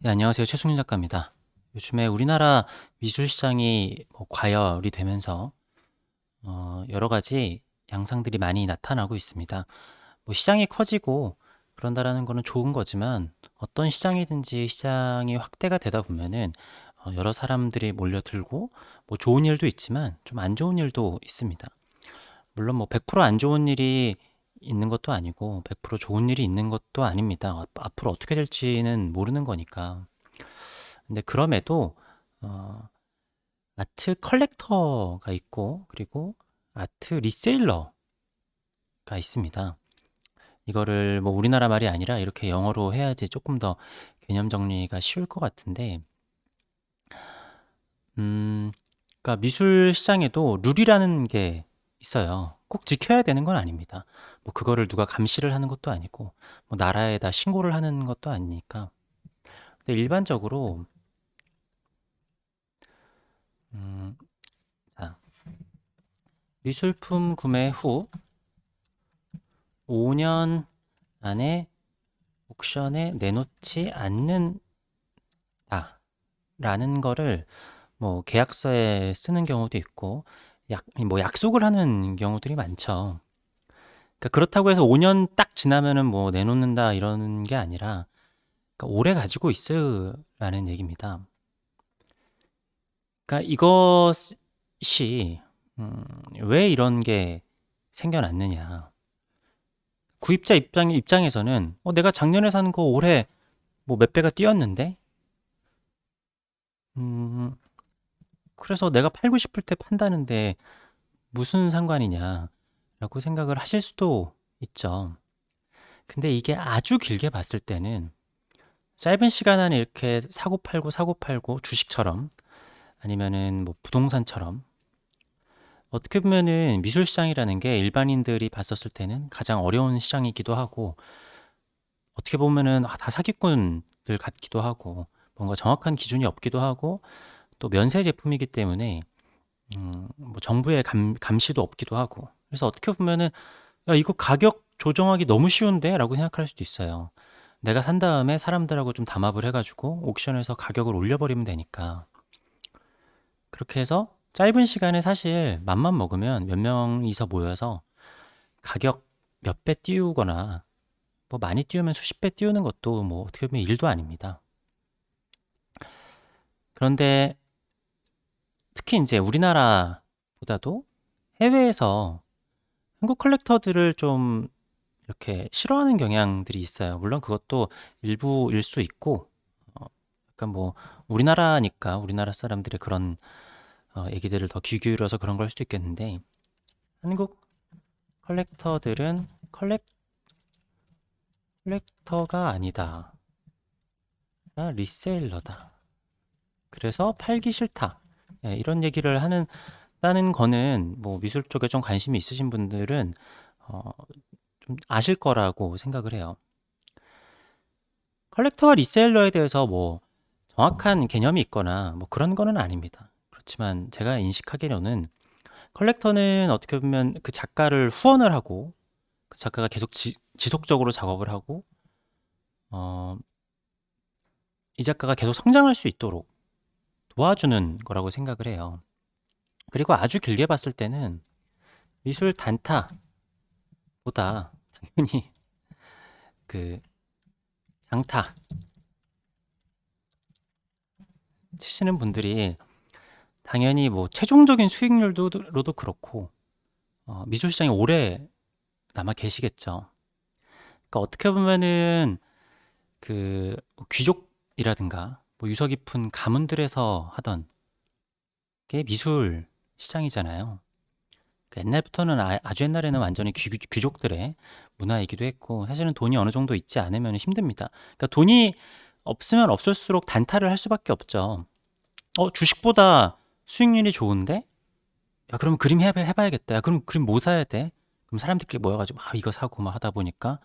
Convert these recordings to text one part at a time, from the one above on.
네, 안녕하세요. 최승윤 작가입니다. 요즘에 우리나라 미술 시장이 과열이 되면서 여러 가지 양상들이 많이 나타나고 있습니다. 시장이 커지고 그런다라는 거는 좋은 거지만 어떤 시장이든지 시장이 확대가 되다 보면은 여러 사람들이 몰려들고 좋은 일도 있지만 좀 안 좋은 일도 있습니다. 물론 100%안 좋은 일이 있는 것도 아니고 100% 좋은 일이 있는 것도 아닙니다. 앞으로 어떻게 될지는 모르는 거니까. 근데 그럼에도 어, 아트 컬렉터가 있고 그리고 아트 리세일러가 있습니다. 이거를 우리나라 말이 아니라 이렇게 영어로 해야지 조금 더 개념 정리가 쉬울 것 같은데, 음, 그러니까 미술 시장에도 룰이라는 게 있어요. 꼭 지켜야 되는 건 아닙니다. 그거를 누가 감시를 하는 것도 아니고, 나라에다 신고를 하는 것도 아니니까. 근데 일반적으로, 음, 자, 미술품 구매 후 5년 안에 옥션에 내놓지 않는다라는 거를 계약서에 쓰는 경우도 있고 약속을 하는 경우들이 많죠. 그러니까 그렇다고 해서 5년 딱 지나면은 내놓는다 이러는 게 아니라 그러니까 오래 가지고 있으라는 얘기입니다. 그러니까 이것이 왜 이런 게 생겨났느냐. 구입자 입장에서는 내가 작년에 산 거 올해 몇 배가 뛰었는데 음, 그래서 내가 팔고 싶을 때 판다는데 무슨 상관이냐라고 생각을 하실 수도 있죠. 근데 이게 아주 길게 봤을 때는 짧은 시간 안에 이렇게 사고 팔고 주식처럼 아니면은 부동산처럼 어떻게 보면은 미술 시장이라는 게 일반인들이 봤었을 때는 가장 어려운 시장이기도 하고 어떻게 보면은 다 사기꾼들 같기도 하고 뭔가 정확한 기준이 없기도 하고 또 면세 제품이기 때문에 정부의 감시도 없기도 하고. 그래서 어떻게 보면은, 야, 이거 가격 조정하기 너무 쉬운데? 라고 생각할 수도 있어요. 내가 산 다음에 사람들하고 좀 담합을 해가지고 옥션에서 가격을 올려버리면 되니까. 그렇게 해서 짧은 시간에 사실 맘만 먹으면 몇 명이서 모여서 가격 몇 배 띄우거나 많이 띄우면 수십 배 띄우는 것도 어떻게 보면 일도 아닙니다. 그런데 특히 이제 우리나라보다도 해외에서 한국 컬렉터들을 좀 이렇게 싫어하는 경향들이 있어요. 물론 그것도 일부일 수 있고, 약간 우리나라니까 우리나라 사람들의 그런 얘기들을 더 귀 기울여서 그런 걸 수도 있겠는데, 한국 컬렉터들은 컬렉터가 아니다. 나 리세일러다. 그래서 팔기 싫다. 예, 이런 얘기를 하는 거는 미술 쪽에 좀 관심이 있으신 분들은 어, 좀 아실 거라고 생각을 해요. 컬렉터와 리셀러에 대해서 정확한 개념이 있거나 그런 거는 아닙니다. 그렇지만 제가 인식하기로는 컬렉터는 어떻게 보면 그 작가를 후원을 하고 그 작가가 계속 지속적으로 작업을 하고 어, 이 작가가 계속 성장할 수 있도록 도와주는 거라고 생각을 해요. 그리고 아주 길게 봤을 때는 미술 단타보다 당연히 그 장타 치시는 분들이 당연히 최종적인 수익률로도 그렇고 미술 시장에 오래 남아 계시겠죠. 그러니까 어떻게 보면은 귀족이라든가 유서 깊은 가문들에서 하던 게 미술 시장이잖아요. 옛날부터는 아주 옛날에는 완전히 귀족들의 문화이기도 했고 사실은 돈이 어느 정도 있지 않으면 힘듭니다. 그러니까 돈이 없으면 없을수록 단타를 할 수밖에 없죠. 주식보다 수익률이 좋은데? 야, 그럼 그림 해봐야겠다. 야, 그럼 그림 뭐 사야 돼? 그럼 사람들끼리 모여가지고 막 이거 사고 막 하다 보니까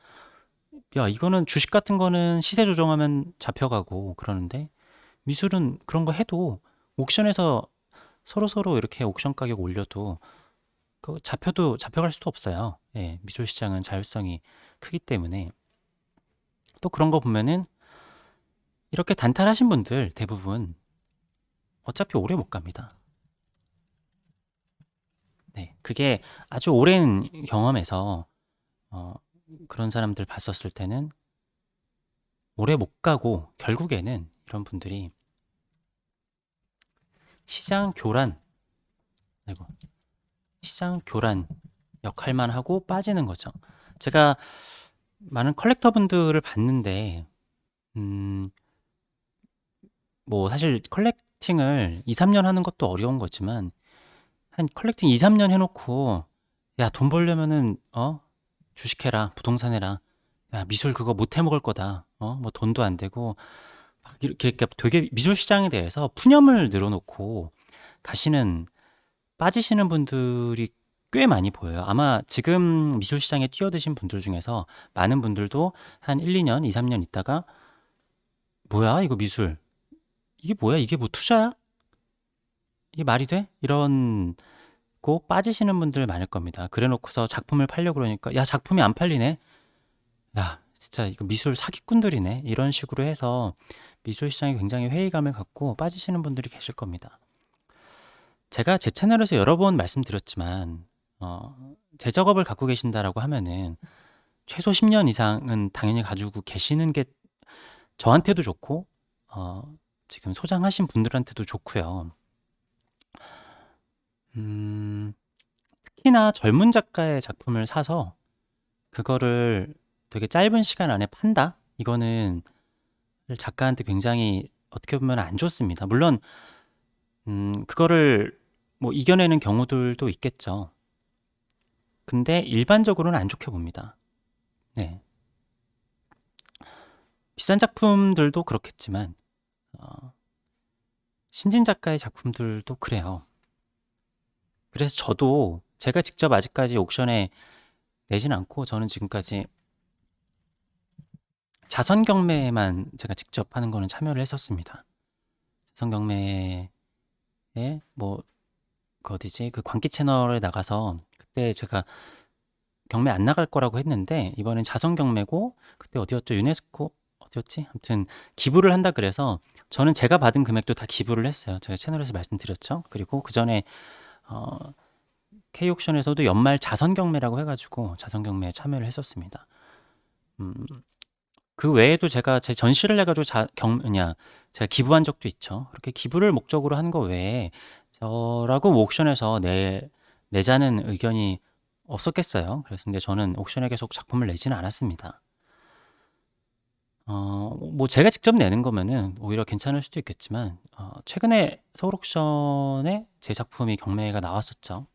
야, 이거는 주식 같은 거는 시세 조정하면 잡혀가고 그러는데 미술은 그런 거 해도 옥션에서 서로서로 이렇게 옥션 가격 올려도 잡혀갈 수도 없어요. 예, 미술 시장은 자율성이 크기 때문에 또 그런 거 보면은 이렇게 단탈하신 분들 대부분 어차피 오래 못 갑니다. 네, 그게 아주 오랜 경험에서 어, 그런 사람들 봤었을 때는 오래 못 가고 결국에는 이런 분들이 시장 교란, 아이고, 시장 교란 역할만 하고 빠지는 거죠. 제가 많은 컬렉터 분들을 봤는데, 뭐 사실 컬렉팅을 2, 3년 하는 것도 어려운 거지만, 한 컬렉팅 2, 3년 해놓고, 야, 돈 벌려면은, 주식해라, 부동산 해라. 야, 미술 그거 못 해먹을 거다. 뭐 돈도 안 되고, 막 이렇게 되게 미술 시장에 대해서 푸념을 늘어놓고 가시는, 빠지시는 분들이 꽤 많이 보여요. 아마 지금 미술 시장에 뛰어드신 분들 중에서 많은 분들도 한 1, 2년, 2, 3년 있다가 뭐야, 이거 미술. 이게 뭐야? 이게 뭐 투자야? 이게 말이 돼? 이런 고 빠지시는 분들 많을 겁니다. 그래 놓고서 작품을 팔려고 그러니까 야, 작품이 안 팔리네. 야, 진짜 이거 미술 사기꾼들이네. 이런 식으로 해서 미술 시장에 굉장히 회의감을 갖고 빠지시는 분들이 계실 겁니다. 제가 제 채널에서 여러 번 말씀드렸지만 제 작업을 갖고 계신다라고 하면은 최소 10년 이상은 당연히 가지고 계시는 게 저한테도 좋고 어, 지금 소장하신 분들한테도 좋고요. 음, 특히나 젊은 작가의 작품을 사서 그거를 되게 짧은 시간 안에 판다? 이거는 작가한테 굉장히 어떻게 보면 안 좋습니다. 물론 그거를 뭐 이겨내는 경우들도 있겠죠. 근데 일반적으로는 안 좋게 봅니다. 네. 비싼 작품들도 그렇겠지만 신진 작가의 작품들도 그래요. 그래서 저도 제가 직접 아직까지 옥션에 내진 않고 저는 지금까지 자선 경매에만 제가 직접 하는 거는 참여를 했었습니다. 자선 경매에 뭐 그 어디지? 그 광기 채널에 나가서 그때 제가 경매 안 나갈 거라고 했는데 이번엔 자선 경매고 그때 어디였죠? 유네스코 어디였지? 아무튼 기부를 한다 그래서 저는 제가 받은 금액도 다 기부를 했어요. 제가 채널에서 말씀드렸죠. 그리고 그 전에 어, K옥션에서도 연말 자선 경매라고 해가지고 자선 경매에 참여를 했었습니다. 음, 그 외에도 제가 제 전시를 해가지고 제가 기부한 적도 있죠. 그렇게 기부를 목적으로 한 거 외에 저라고 옥션에서 내자는 의견이 없었겠어요. 그래서 근데 저는 옥션에 계속 작품을 내지는 않았습니다. 뭐 제가 직접 내는 거면은 오히려 괜찮을 수도 있겠지만 최근에 서울 옥션에 제 작품이 경매가 나왔었죠.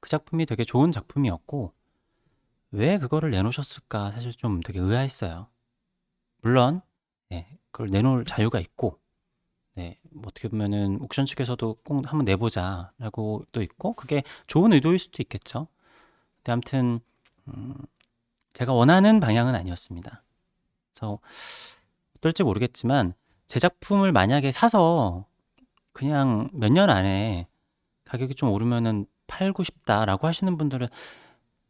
그 작품이 되게 좋은 작품이었고 왜 그거를 내놓으셨을까 사실 좀 되게 의아했어요. 물론 그걸 내놓을 자유가 있고 뭐 어떻게 보면은 옥션 측에서도 꼭 한번 내보자라고 또 있고 그게 좋은 의도일 수도 있겠죠. 근데 아무튼 제가 원하는 방향은 아니었습니다. 그래서 어떨지 모르겠지만 제 작품을 만약에 사서 그냥 몇 년 안에 가격이 좀 오르면은 팔고 싶다라고 하시는 분들은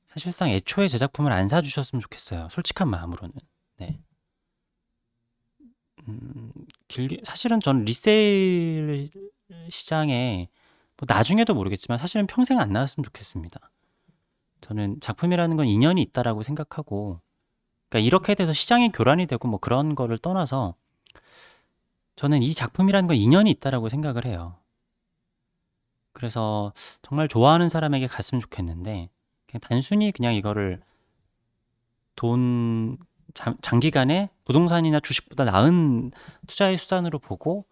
사실상 애초에 제 작품을 안 사주셨으면 좋겠어요. 솔직한 마음으로는. 네. 길게 사실은 저는 리세일 시장에 뭐 나중에도 모르겠지만 사실은 평생 안 나왔으면 좋겠습니다. 저는 작품이라는 건 인연이 있다라고 생각하고 그러니까 이렇게 돼서 시장이 교란이 되고 뭐 그런 거를 떠나서 저는 이 작품이라는 건 인연이 있다라고 생각을 해요. 그래서 정말 좋아하는 사람에게 갔으면 좋겠는데 그냥 단순히 그냥 이거를 돈 장기간에 부동산이나 주식보다 나은 투자의 수단으로 보고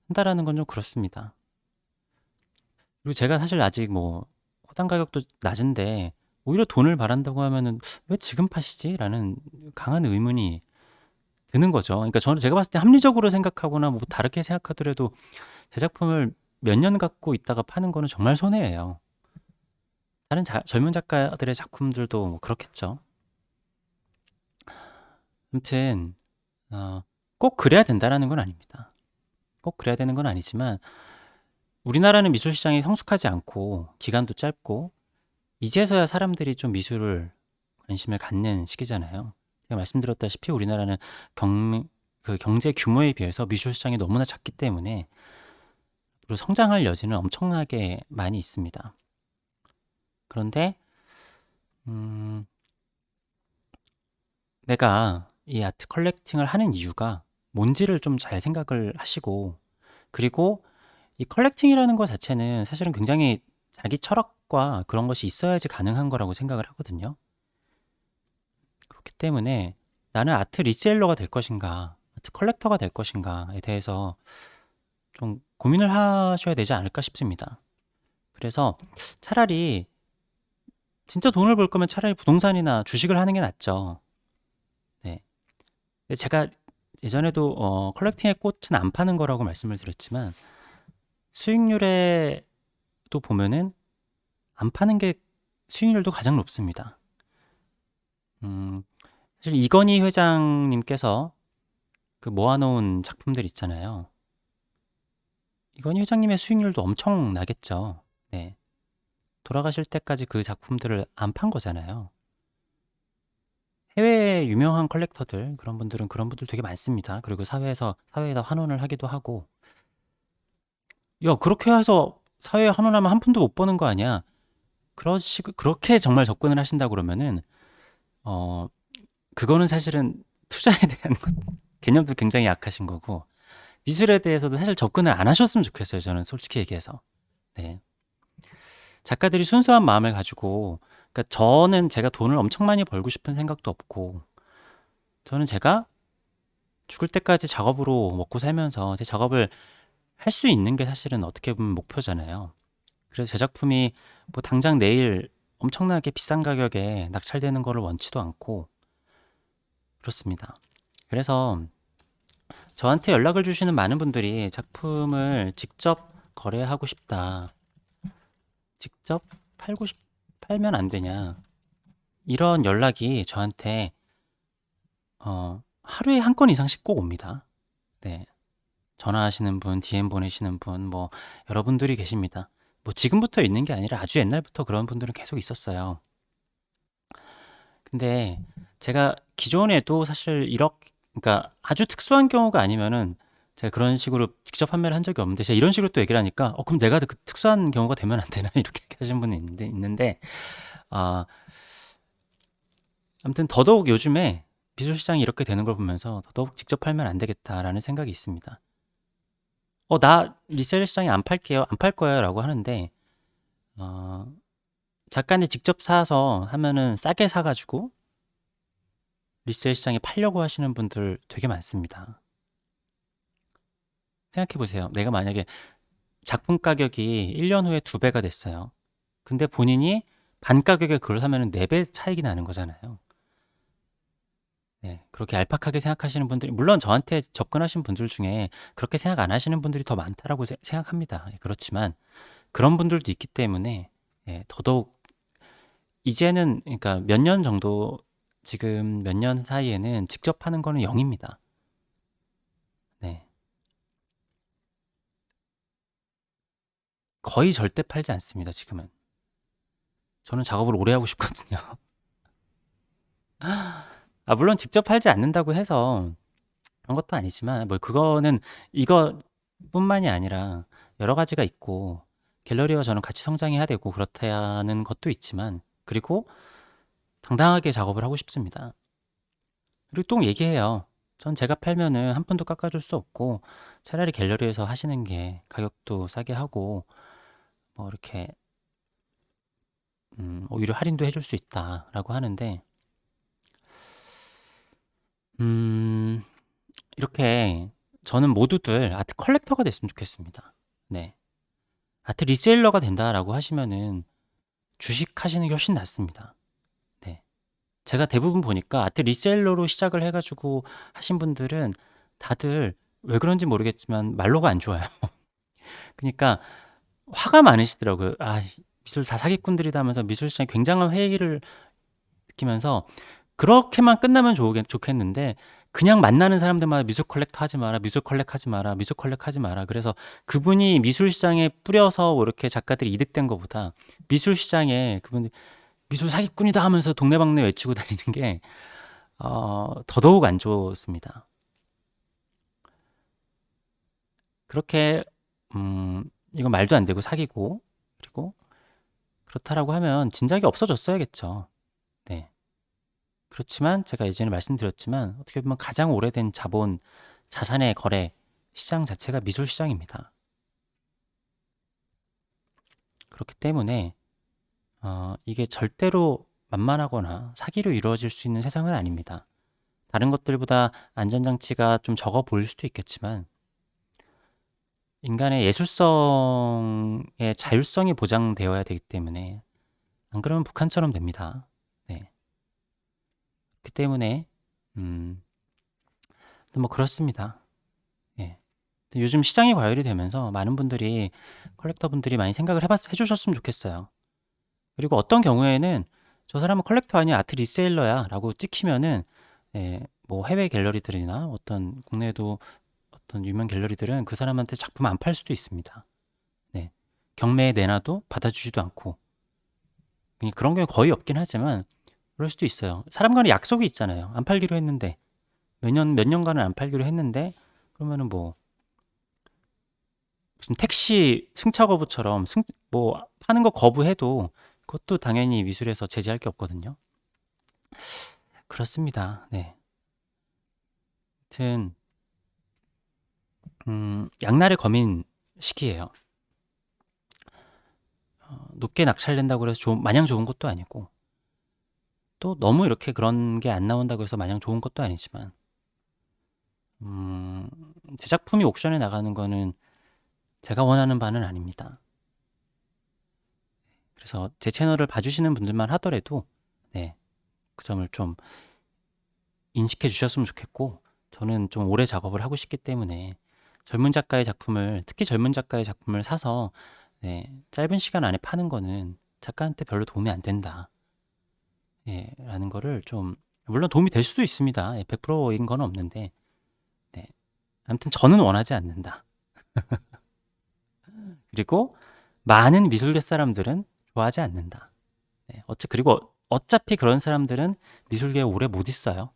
한다라는 건 좀 그렇습니다. 그리고 제가 사실 아직 뭐 호당 가격도 낮은데 오히려 돈을 바란다고 하면은 왜 지금 파시지? 라는 강한 의문이 드는 거죠. 그러니까 저는 제가 봤을 때 합리적으로 생각하거나 뭐 다르게 생각하더라도 제 작품을 몇 년 갖고 있다가 파는 거는 정말 손해예요. 다른 젊은 작가들의 작품들도 뭐 그렇겠죠. 아무튼 꼭 그래야 된다라는 건 아닙니다. 꼭 그래야 되는 건 아니지만 우리나라는 미술 시장이 성숙하지 않고 기간도 짧고 이제서야 사람들이 좀 미술을 관심을 갖는 시기잖아요. 제가 말씀드렸다시피 우리나라는 그 경제 규모에 비해서 미술 시장이 너무나 작기 때문에 그리고 성장할 여지는 엄청나게 많이 있습니다. 그런데 음, 내가 이 아트 컬렉팅을 하는 이유가 뭔지를 좀 잘 생각을 하시고, 그리고 이 컬렉팅이라는 것 자체는 사실은 굉장히 자기 철학과 그런 것이 있어야지 가능한 거라고 생각을 하거든요. 그렇기 때문에 나는 아트 리셀러가 될 것인가, 아트 컬렉터가 될 것인가에 대해서 좀 고민을 하셔야 되지 않을까 싶습니다. 그래서 차라리 진짜 돈을 벌 거면 차라리 부동산이나 주식을 하는 게 낫죠. 네. 근데 제가 예전에도 컬렉팅의 꽃은 안 파는 거라고 말씀을 드렸지만, 수익률에 또 보면은 안 파는 게 수익률도 가장 높습니다. 음, 사실 이건희 회장님께서 그 모아놓은 작품들 있잖아요. 이건희 회장님의 수익률도 엄청 나겠죠. 네. 돌아가실 때까지 그 작품들을 안 판 거잖아요. 해외 유명한 컬렉터들, 그런 분들은 그런 분들 되게 많습니다. 그리고 사회에다 환원을 하기도 하고, 야, 그렇게 해서 사회에 환원하면 한 푼도 못 버는 거 아니야? 그렇게 정말 접근을 하신다 그러면은, 어, 그거는 사실은 투자에 대한 개념도 굉장히 약하신 거고, 미술에 대해서도 사실 접근을 안 하셨으면 좋겠어요. 저는 솔직히 얘기해서. 네. 작가들이 순수한 마음을 가지고, 그러니까 저는 제가 돈을 엄청 많이 벌고 싶은 생각도 없고, 저는 제가 죽을 때까지 작업으로 먹고 살면서 제 작업을 할 수 있는 게 사실은 어떻게 보면 목표잖아요. 그래서 제 작품이 뭐 당장 내일 엄청나게 비싼 가격에 낙찰되는 거를 원치도 않고 그렇습니다. 그래서 저한테 연락을 주시는 많은 분들이 작품을 직접 거래하고 싶다. 직접 팔면 안 되냐. 이런 연락이 저한테 하루에 한 건 이상씩 꼭 옵니다. 네. 전화하시는 분, DM 보내시는 분, 뭐 여러분들이 계십니다. 뭐 지금부터 있는 게 아니라 아주 옛날부터 그런 분들은 계속 있었어요. 근데 제가 기존에도 사실 그러니까 아주 특수한 경우가 아니면은 제가 그런 식으로 직접 판매를 한 적이 없는데, 제가 이런 식으로 또 얘기를 하니까 그럼 내가 그 특수한 경우가 되면 안 되나 이렇게 하시는 분이 있는데, 아, 아무튼 더더욱 요즘에 미술 시장이 이렇게 되는 걸 보면서 더더욱 직접 팔면 안 되겠다라는 생각이 있습니다. 나 리셀 시장에 안 팔게요, 안 팔 거예요라고 하는데, 어, 작가님 직접 사서 하면은 싸게 사가지고 리셀 시장에 팔려고 하시는 분들 되게 많습니다. 생각해 보세요. 내가 만약에 작품 가격이 1년 후에 2배가 됐어요. 근데 본인이 반 가격에 그걸 사면은 4배 차익이 나는 거잖아요. 네, 그렇게 얄팍하게 생각하시는 분들이, 물론 저한테 접근하신 분들 중에 그렇게 생각 안 하시는 분들이 더 많다라고 생각합니다. 그렇지만 그런 분들도 있기 때문에, 더더욱 이제는, 그러니까 몇 년 정도, 지금 몇 년 사이에는 직접 하는 거는 0입니다. 네. 거의 절대 팔지 않습니다, 지금은. 저는 작업을 오래 하고 싶거든요. 물론 직접 팔지 않는다고 해서 그런 것도 아니지만, 뭐 그거는 이것뿐만이 아니라 여러 가지가 있고, 갤러리와 저는 같이 성장해야 되고 그렇다는 것도 있지만, 그리고 당당하게 작업을 하고 싶습니다. 그리고 또 얘기해요. 전 제가 팔면은 한 푼도 깎아줄 수 없고, 차라리 갤러리에서 하시는 게 가격도 싸게 하고, 뭐 이렇게 오히려 할인도 해줄 수 있다라고 하는데, 음, 이렇게 저는 모두들 아트 컬렉터가 됐으면 좋겠습니다. 네. 아트 리셀러가 된다라고 하시면은 주식 하시는 게 훨씬 낫습니다. 네. 제가 대부분 보니까 아트 리셀러로 시작을 해가지고 하신 분들은 다들 왜 그런지 모르겠지만 말로가 안 좋아요. 그러니까 화가 많으시더라고요. 미술 다 사기꾼들이다 하면서 미술 시장에 굉장한 회의를 느끼면서, 그렇게만 끝나면 좋겠는데 그냥 만나는 사람들마다 미술 컬렉터 하지 마라, 미술 컬렉 하지 마라, 미술 컬렉 하지 마라. 그래서 그분이 미술 시장에 뿌려서 이렇게 작가들이 이득된 것보다 미술 시장에 그분이 미술 사기꾼이다 하면서 동네방네 외치고 다니는 게 더더욱 안 좋습니다. 그렇게 이건 말도 안 되고 사기고, 그리고 그렇다라고 하면 진작에 없어졌어야겠죠. 네. 그렇지만 제가 예전에 말씀드렸지만 어떻게 보면 가장 오래된 자산의 거래 시장 자체가 미술 시장입니다. 그렇기 때문에 이게 절대로 만만하거나 사기로 이루어질 수 있는 세상은 아닙니다. 다른 것들보다 안전장치가 좀 적어 보일 수도 있겠지만 인간의 예술성의 자율성이 보장되어야 되기 때문에 안 그러면 북한처럼 됩니다. 네. 그렇기 때문에 뭐 그렇습니다. 예. 요즘 시장이 과열이 되면서 많은 분들이 컬렉터 분들이 많이 생각을 해주셨으면 좋겠어요. 그리고 어떤 경우에는 저 사람은 컬렉터 아니야, 아트 리세일러야라고 찍히면은 뭐 해외 갤러리들이나 어떤 국내에도 어떤 유명 갤러리들은 그 사람한테 작품 안 팔 수도 있습니다. 네. 경매에 내놔도 받아주지도 않고 그런 경우 거의 없긴 하지만 그럴 수도 있어요. 사람 간의 약속이 있잖아요. 안 팔기로 했는데 몇 년간은 안 팔기로 했는데 그러면은 뭐 무슨 택시 승차 거부처럼 뭐 파는 거 거부해도 그것도 당연히 미술에서 제재할 게 없거든요. 그렇습니다. 네. 하여튼 양날의 검인 시기예요. 높게 낙찰된다고 해서 마냥 좋은 것도 아니고 또 너무 이렇게 그런 게 안 나온다고 해서 마냥 좋은 것도 아니지만 제 작품이 옥션에 나가는 거는 제가 원하는 바는 아닙니다. 그래서 제 채널을 봐주시는 분들만 하더라도 네, 그 점을 좀 인식해 주셨으면 좋겠고 저는 좀 오래 작업을 하고 싶기 때문에 특히 젊은 작가의 작품을 사서 짧은 시간 안에 파는 거는 작가한테 별로 도움이 안 된다. 라는 거를 좀 물론 도움이 될 수도 있습니다. 100%인 건 없는데 아무튼 저는 원하지 않는다. 그리고 많은 미술계 사람들은 좋아하지 않는다. 그리고 어차피 그런 사람들은 미술계에 오래 못 있어요.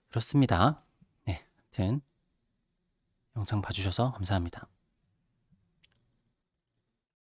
그렇습니다. 아무튼 영상 봐주셔서 감사합니다.